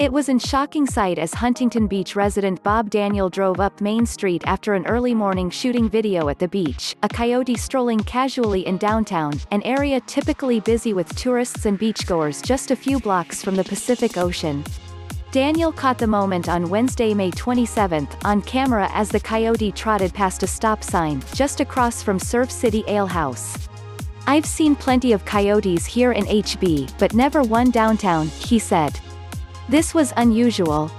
It was in shocking sight as Huntington Beach resident Bob Daniel drove up Main Street after an early morning shooting video at the beach, a coyote strolling casually in downtown, an area typically busy with tourists and beachgoers just a few blocks from the Pacific Ocean. Daniel caught the moment on Wednesday, May 27, on camera as the coyote trotted past a stop sign, just across from Surf City Ale House. "I've seen plenty of coyotes here in HB, but never one downtown," he said. This was unusual.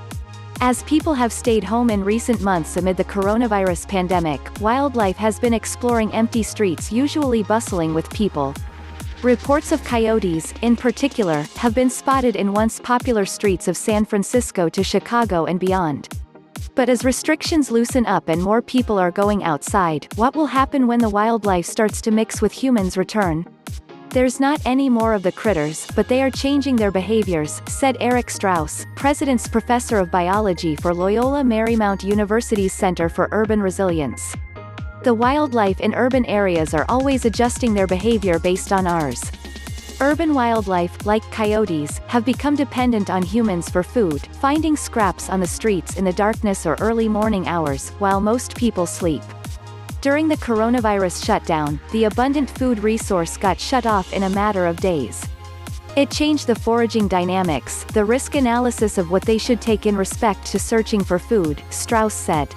As people have stayed home in recent months amid the coronavirus pandemic, wildlife has been exploring empty streets, usually bustling with people. Reports of coyotes, in particular, have been spotted in once popular streets of San Francisco to Chicago and beyond. But as restrictions loosen up and more people are going outside, what will happen when the wildlife starts to mix with humans return? "There's not any more of the critters, but they are changing their behaviors," said Eric Strauss, President's Professor of Biology for Loyola Marymount University's Center for Urban Resilience. "The wildlife in urban areas are always adjusting their behavior based on ours. Urban wildlife, like coyotes, have become dependent on humans for food, finding scraps on the streets in the darkness or early morning hours, while most people sleep. During the coronavirus shutdown, the abundant food resource got shut off in a matter of days. It changed the foraging dynamics, the risk analysis of what they should take in respect to searching for food," Strauss said.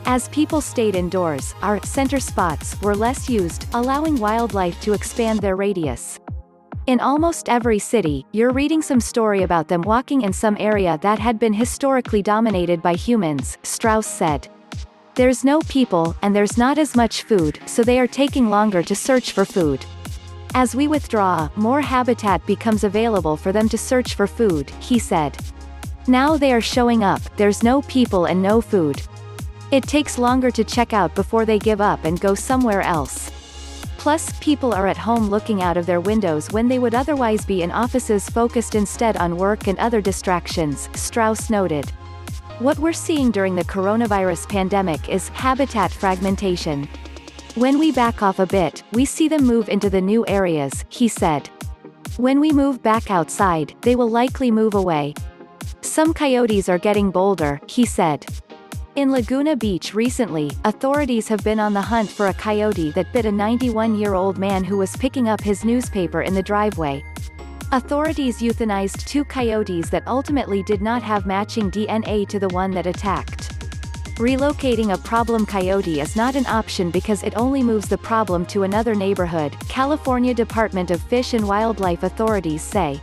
"As people stayed indoors, our center spots were less used, allowing wildlife to expand their radius. In almost every city, you're reading some story about them walking in some area that had been historically dominated by humans," Strauss said. "There's no people, and there's not as much food, so they are taking longer to search for food. As we withdraw, more habitat becomes available for them to search for food," he said. "Now they are showing up, there's no people and no food. It takes longer to check out before they give up and go somewhere else. Plus, people are at home looking out of their windows when they would otherwise be in offices focused instead on work and other distractions," Strauss noted. "What we're seeing during the coronavirus pandemic is habitat fragmentation. When we back off a bit, we see them move into the new areas," he said. "When we move back outside, they will likely move away. Some coyotes are getting bolder," he said. In Laguna Beach recently, authorities have been on the hunt for a coyote that bit a 91-year-old man who was picking up his newspaper in the driveway. Authorities euthanized 2 coyotes that ultimately did not have matching DNA to the one that attacked. Relocating a problem coyote is not an option because it only moves the problem to another neighborhood, California Department of Fish and Wildlife authorities say.